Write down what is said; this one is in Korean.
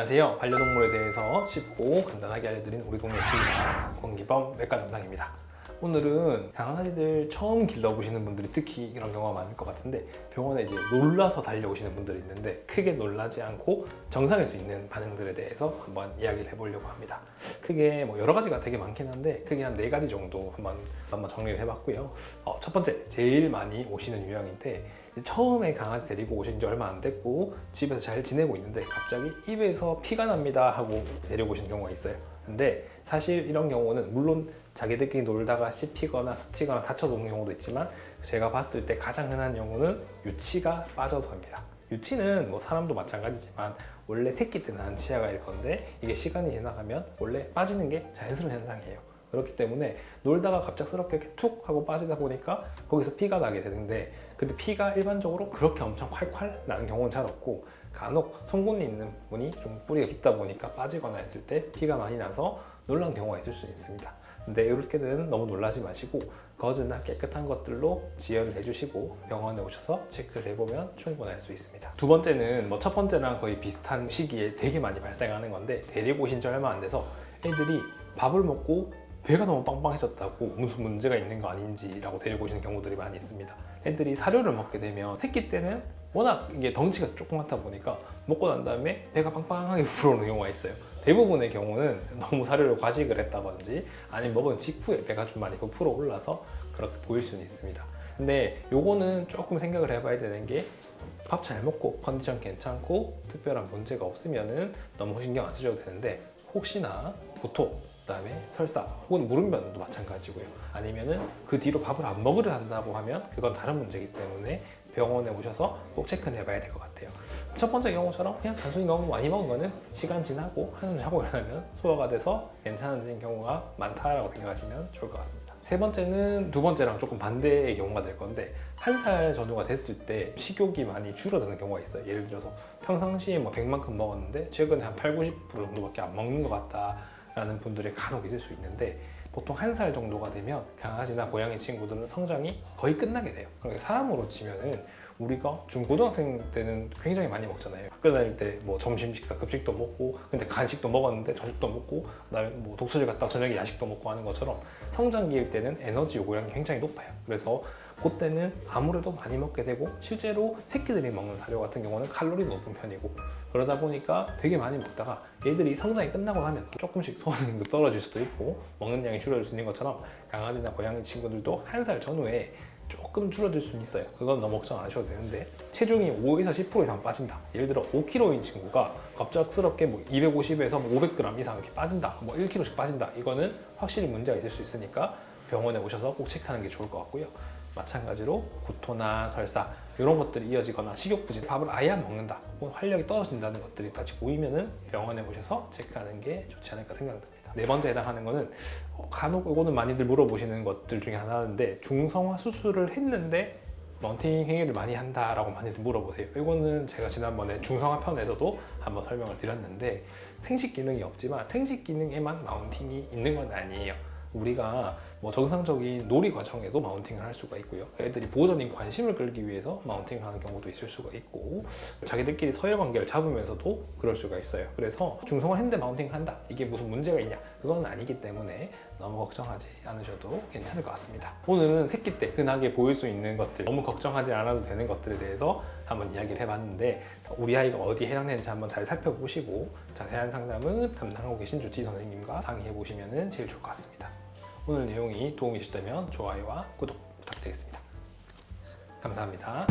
안녕하세요. 반려동물에 대해서 쉽고 간단하게 알려드린 우리 동네 수의사 권기범 외과 담당입니다. 오늘은 강아지들 처음 길러보시는 분들이 특히 이런 경우가 많을 것 같은데, 병원에 이제 놀라서 달려오시는 분들이 있는데 크게 놀라지 않고 정상일 수 있는 반응들에 대해서 한번 이야기를 해보려고 합니다. 크게 뭐 여러 가지가 되게 많긴 한데 크게 한 4가지 정도 한번 정리를 해봤고요. 첫 번째, 제일 많이 오시는 유형인데, 처음에 강아지 데리고 오신 지 얼마 안 됐고 집에서 잘 지내고 있는데 갑자기 입에서 피가 납니다 하고 데리고 오시는 경우가 있어요. 근데 사실 이런 경우는 물론 자기들끼리 놀다가 씹히거나 스치거나 다쳐서 오는 경우도 있지만, 제가 봤을 때 가장 흔한 경우는 유치가 빠져서입니다. 유치는 뭐 사람도 마찬가지지만 원래 새끼 때 나는 치아가 건데, 이게 시간이 지나가면 원래 빠지는 게 자연스러운 현상이에요. 그렇기 때문에 놀다가 갑작스럽게 이렇게 툭 하고 빠지다 보니까 거기서 피가 나게 되는데, 근데 피가 일반적으로 그렇게 엄청 콸콸 나는 경우는 잘 없고, 간혹 송곳니 있는 부분이 좀 뿌리가 깊다 보니까 빠지거나 했을 때 피가 많이 나서 놀란 경우가 있을 수 있습니다. 근데 이럴 때는 너무 놀라지 마시고 거즈나 깨끗한 것들로 지혈을 해주시고 병원에 오셔서 체크를 해보면 충분할 수 있습니다. 두 번째는 첫 번째랑 거의 비슷한 시기에 되게 많이 발생하는 건데, 데리고 오신 지 얼마 안 돼서 애들이 밥을 먹고 배가 너무 빵빵해졌다고 무슨 문제가 있는 거 아닌지라고 데리고 오시는 경우들이 많이 있습니다. 애들이 사료를 먹게 되면 새끼 때는 워낙 이게 덩치가 조그맣다 보니까 먹고 난 다음에 배가 빵빵하게 불어오는 경우가 있어요. 대부분의 경우는 너무 사료를 과식을 했다든지 아니면 먹은 직후에 배가 좀 많이 부풀어 올라서 그렇게 보일 수는 있습니다. 근데 요거는 조금 생각을 해봐야 되는 게, 밥 잘 먹고 컨디션 괜찮고 특별한 문제가 없으면은 너무 신경 안 쓰셔도 되는데, 혹시나 구토, 그다음에 설사 혹은 무름변도 마찬가지고요. 아니면은 그 뒤로 밥을 안 먹으려 한다고 하면 그건 다른 문제이기 때문에 병원에 오셔서 꼭 체크해 봐야 될 것 같아요. 첫 번째 경우처럼 그냥 단순히 너무 많이 먹은 거는 시간 지나고 한숨 자고 일어나면 소화가 돼서 괜찮아지는 경우가 많다라고 생각하시면 좋을 것 같습니다. 세 번째는 두 번째랑 조금 반대의 경우가 될 건데, 1살 전후가 됐을 때 식욕이 많이 줄어드는 경우가 있어요. 예를 들어서 평상시에 100만큼 먹었는데 최근에 한 80, 90% 정도밖에 안 먹는 것 같다 라는 분들이 간혹 있을 수 있는데, 보통 1살 정도가 되면 강아지나 고양이 친구들은 성장이 거의 끝나게 돼요. 그러니까 사람으로 치면은 우리가 중고등학생 때는 굉장히 많이 먹잖아요. 학교 다닐 때 점심 식사 급식도 먹고, 근데 간식도 먹었는데 저녁도 먹고, 그다음에 독서실 갔다 저녁에 야식도 먹고 하는 것처럼 성장기일 때는 에너지 요구량이 굉장히 높아요. 그래서 그때는 아무래도 많이 먹게 되고, 실제로 새끼들이 먹는 사료 같은 경우는 칼로리도 높은 편이고, 그러다 보니까 되게 많이 먹다가 얘들이 성장이 끝나고 나면 조금씩 소화능력도 떨어질 수도 있고 먹는 양이 줄어들 수 있는 것처럼, 강아지나 고양이 친구들도 1살 전후에 조금 줄어들 수는 있어요. 그건 너무 걱정 안 하셔도 되는데, 체중이 5에서 10% 이상 빠진다. 예를 들어 5kg인 친구가 갑작스럽게 250에서 500g 이상 이렇게 빠진다, 1kg씩 빠진다. 이거는 확실히 문제가 있을 수 있으니까 병원에 오셔서 꼭 체크하는 게 좋을 것 같고요. 마찬가지로 구토나 설사 이런 것들이 이어지거나 식욕부진, 밥을 아예 안 먹는다, 혹은 활력이 떨어진다는 것들이 같이 보이면은 병원에 오셔서 체크하는 게 좋지 않을까 생각됩니다. 네 번째 해당하는 거는 간혹 이거는 많이들 물어보시는 것들 중에 하나인데, 중성화 수술을 했는데 마운팅 행위를 많이 한다라고 많이들 물어보세요. 이거는 제가 지난번에 중성화 편에서도 한번 설명을 드렸는데, 생식 기능이 없지만 생식 기능에만 마운팅이 있는 건 아니에요. 우리가 정상적인 놀이 과정에도 마운팅을 할 수가 있고요. 애들이 보호자님 관심을 끌기 위해서 마운팅을 하는 경우도 있을 수가 있고, 자기들끼리 서열 관계를 잡으면서도 그럴 수가 있어요. 그래서 중성화를 했는데 마운팅을 한다, 이게 무슨 문제가 있냐, 그건 아니기 때문에 너무 걱정하지 않으셔도 괜찮을 것 같습니다. 오늘은 새끼 때 흔하게 보일 수 있는 것들, 너무 걱정하지 않아도 되는 것들에 대해서 한번 이야기를 해봤는데, 우리 아이가 어디에 해당되는지 한번 잘 살펴보시고 자세한 상담은 담당하고 계신 주치의 선생님과 상의해 보시면 제일 좋을 것 같습니다. 오늘 내용이 도움이 되셨다면 좋아요와 구독 부탁드리겠습니다. 감사합니다.